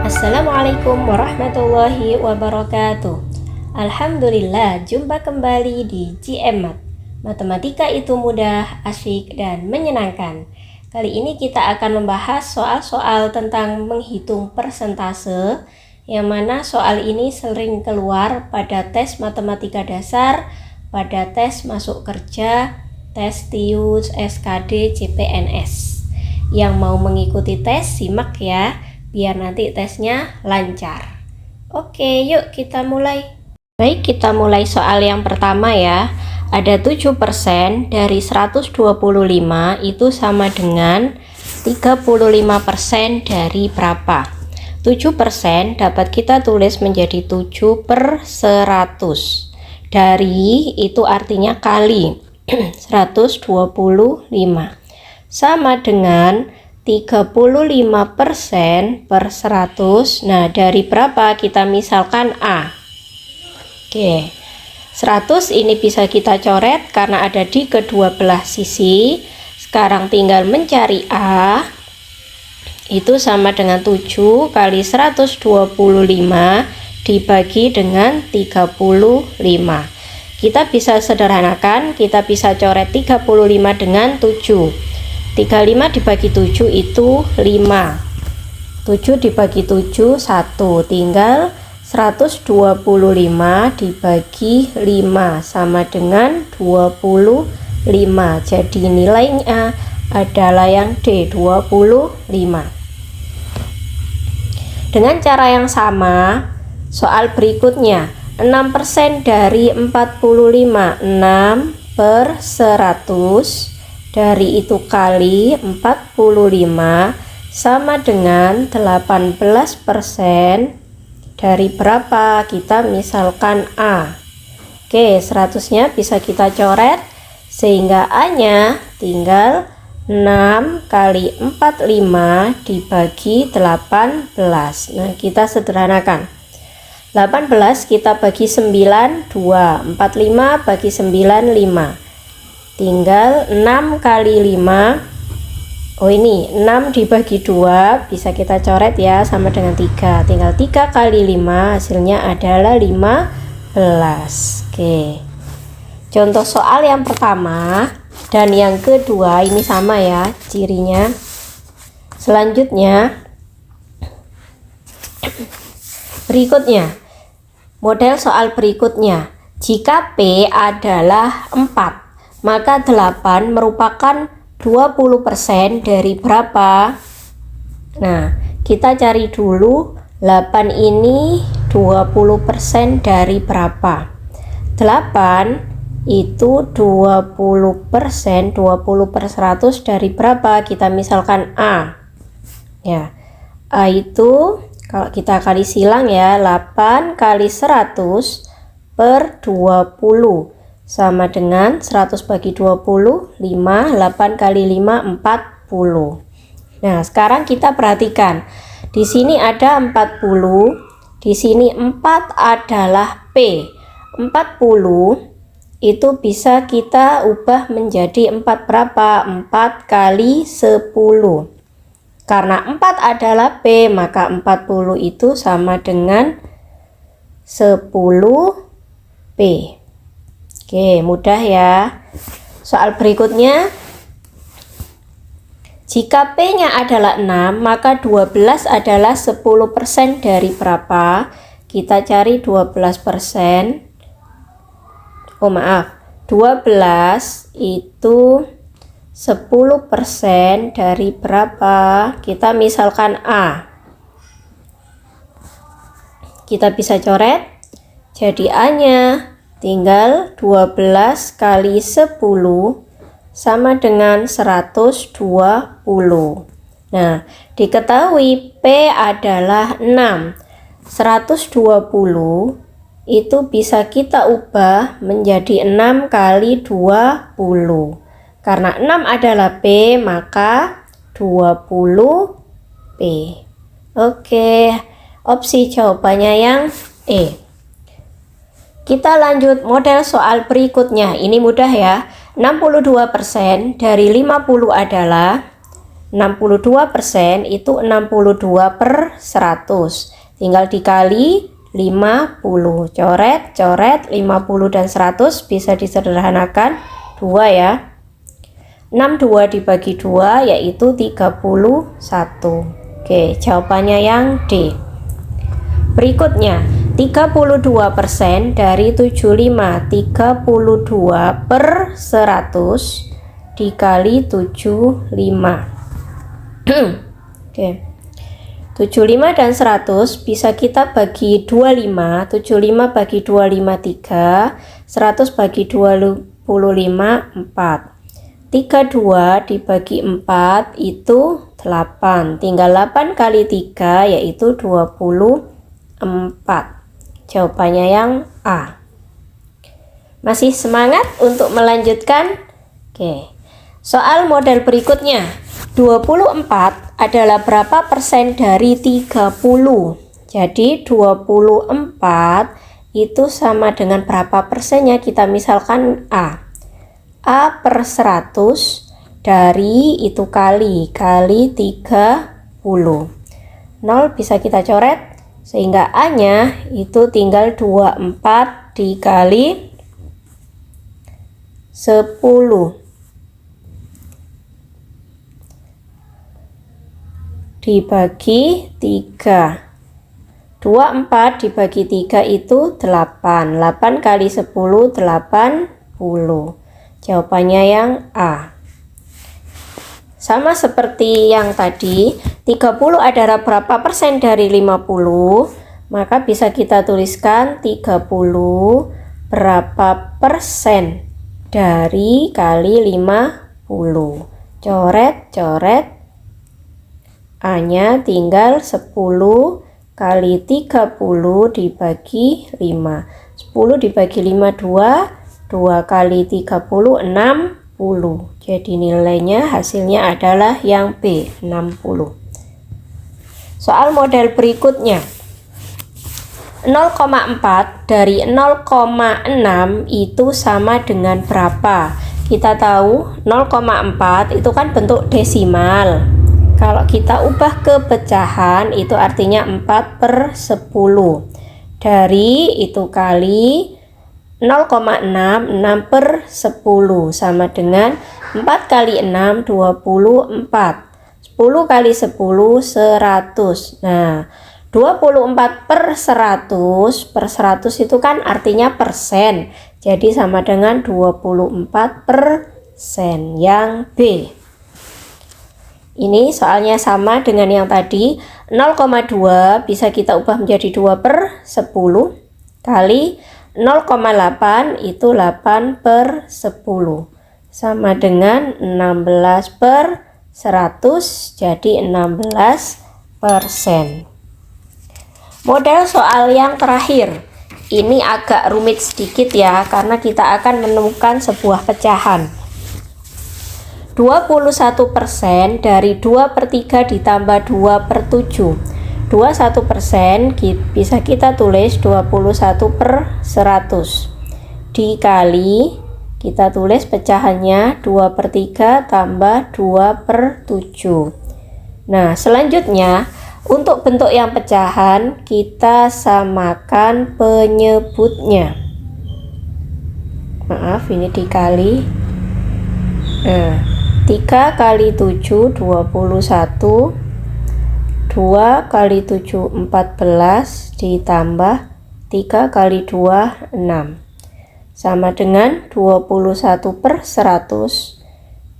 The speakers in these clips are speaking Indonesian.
Assalamualaikum warahmatullahi wabarakatuh. Alhamdulillah, jumpa kembali di GMAT. Matematika itu mudah, asyik, dan menyenangkan. Kali ini kita akan membahas soal-soal tentang menghitung persentase, yang mana soal ini sering keluar pada tes matematika dasar, pada tes masuk kerja, tes TIUS, SKD, CPNS. Yang mau mengikuti tes, simak ya, biar nanti tesnya lancar. Oke, yuk kita mulai. Baik, kita mulai soal yang pertama ya. Ada 7% dari 125 itu sama dengan 35% dari berapa? 7% dapat kita tulis menjadi 7/100. Dari itu artinya kali 125. Sama dengan 35%/100. Nah, dari berapa kita misalkan A. Oke, 100 ini bisa kita coret karena ada di kedua belah sisi. Sekarang tinggal mencari A. Itu sama dengan 7 kali 125 dibagi dengan 35. Kita bisa sederhanakan, kita bisa coret 35 dengan 7. 35 dibagi 7 itu 5. 7 dibagi 7 1. Tinggal 125 dibagi 5 sama dengan 25. Jadi nilainya adalah yang D, 25. Dengan cara yang sama, soal berikutnya, 6% dari 45. 6/100. Dari itu kali 45 sama dengan 18%. Dari berapa? Kita misalkan A. Oke, 100-nya bisa kita coret sehingga A-nya tinggal 6 kali 45 dibagi 18. Nah, kita sederhanakan. 18 kita bagi 9, 2. 45 bagi 9, 5. Tinggal 6 kali 5. Oh, ini 6 dibagi 2 bisa kita coret ya, sama dengan 3. Tinggal 3 kali 5, hasilnya adalah 15. Oke. Contoh soal yang pertama dan yang kedua ini sama ya cirinya. Selanjutnya berikutnya, model soal berikutnya. Jika P adalah 4, maka 8 merupakan 20% dari berapa? Nah, kita cari dulu 8 ini 20% dari berapa? 8 itu 20%, 20/100 dari berapa? Kita misalkan A. Ya, A itu kalau kita kali silang ya, 8 kali 100/20 sama dengan 100 bagi 20, 5. 8 kali 5, 40. Nah, sekarang kita perhatikan. Di sini ada 40, di sini 4 adalah P. 40 itu bisa kita ubah menjadi 4 berapa? 4 kali 10. Karena 4 adalah P, maka 40 itu sama dengan 10P. Oke, mudah ya. Soal berikutnya, jika P-nya adalah 6, maka 12 adalah 10% dari berapa? Kita cari 12%. Oh, maaf. 12 itu 10% dari berapa? Kita misalkan A. Kita bisa coret. Jadi A-nya tinggal 12 kali 10 sama dengan 120. Nah, diketahui P adalah 6. 120 itu bisa kita ubah menjadi 6 kali 20. Karena 6 adalah P, maka 20P. Oke, opsi jawabannya yang E. Kita lanjut model soal berikutnya. Ini mudah ya. 62% dari 50 adalah 62% itu 62/100. Tinggal dikali 50. Coret, 50 dan 100 bisa disederhanakan 2 ya. 62 dibagi 2 yaitu 31. Oke, jawabannya yang D. Berikutnya, 32% dari 75. 32/100 dikali 75. Oke. 75 dan 100 bisa kita bagi 25. 75 bagi 25 3, 100 bagi 25 4. 32 dibagi 4 itu 8. Tinggal 8 kali 3 yaitu 24. Jawabannya yang A. Masih semangat untuk melanjutkan? Oke. Soal model berikutnya. 24 adalah berapa persen dari 30? Jadi 24 itu sama dengan berapa persennya? Kita misalkan A. A per 100 dari itu kali 30. 0 bisa kita coret sehingga A nya itu tinggal 24 dikali 10 dibagi 3. 24 dibagi 3 itu 8. 8 kali 10 80. Jawabannya yang A. Sama seperti yang tadi, 30 adalah berapa persen dari 50? Maka bisa kita tuliskan 30 berapa persen dari kali 50. Coret, coret. A-nya tinggal 10 kali 30 dibagi 5. 10 dibagi 5 2. 2 kali 30 60. Jadi nilainya hasilnya adalah yang B, 60. Soal model berikutnya. 0,4 dari 0,6 itu sama dengan berapa? Kita tahu 0,4 itu kan bentuk desimal. Kalau kita ubah ke pecahan itu artinya 4/10. Dari itu kali 0,6, 6/10 sama dengan 4 kali 6, 24. 10 kali 10, 100. Nah, 24/100, per 100 itu kan artinya persen. Jadi sama dengan 24%, yang B. Ini soalnya sama dengan yang tadi. 0,2 bisa kita ubah menjadi 2/10 kali 0,8 itu 8/10 sama dengan 16/100, jadi 16%. Model soal yang terakhir ini agak rumit sedikit ya, karena kita akan menemukan sebuah pecahan. 21% dari 2/3 ditambah 2/7. 21% bisa kita tulis 21/100 dikali, kita tulis pecahannya 2/3 tambah 2/7. Nah, selanjutnya untuk bentuk yang pecahan kita samakan penyebutnya. Maaf, ini dikali. Nah, 3 kali 7 21, 2 kali 7 14 ditambah 3 kali 2 6 sama dengan 21/100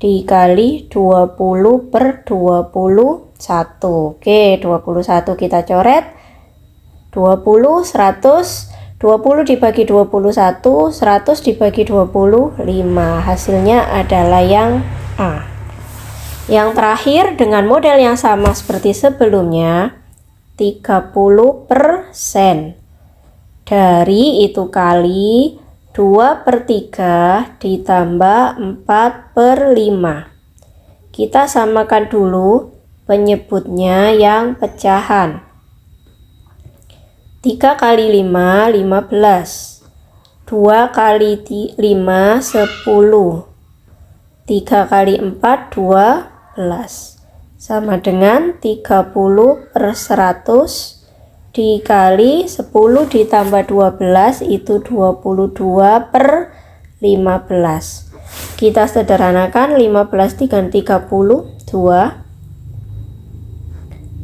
dikali 20/21. Oke, 21 kita coret. 20 100, 20 dibagi 21, 100 dibagi 25. Hasilnya adalah yang A. Yang terakhir dengan model yang sama seperti sebelumnya, 30% dari itu kali 2/3 ditambah 4/5. Kita samakan dulu penyebutnya yang pecahan. 3 kali 5 15, 2 kali 5 10, 3 kali 4 12, sama dengan 30/100 dikali 10 ditambah 12 itu 22/15. Kita sederhanakan 15 dengan 30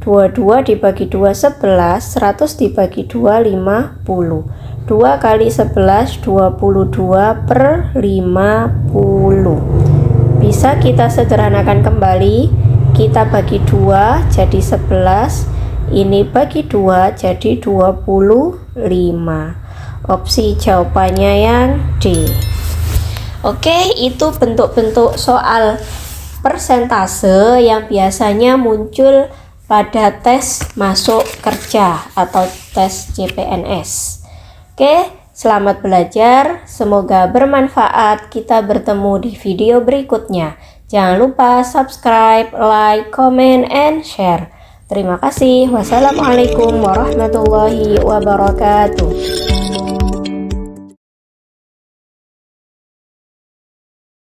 22 dibagi 2 11, 100 dibagi 2 50. 2 kali 11 22/50. Bisa kita sederhanakan kembali. Kita bagi 2 jadi 11. Ini bagi 2 jadi 25. Opsi jawabannya yang D. Oke, itu bentuk-bentuk soal persentase yang biasanya muncul pada tes masuk kerja atau tes CPNS. Oke, selamat belajar, semoga bermanfaat. Kita bertemu di video berikutnya. Jangan lupa subscribe, like, comment, and share. Terima kasih. Wassalamualaikum warahmatullahi wabarakatuh.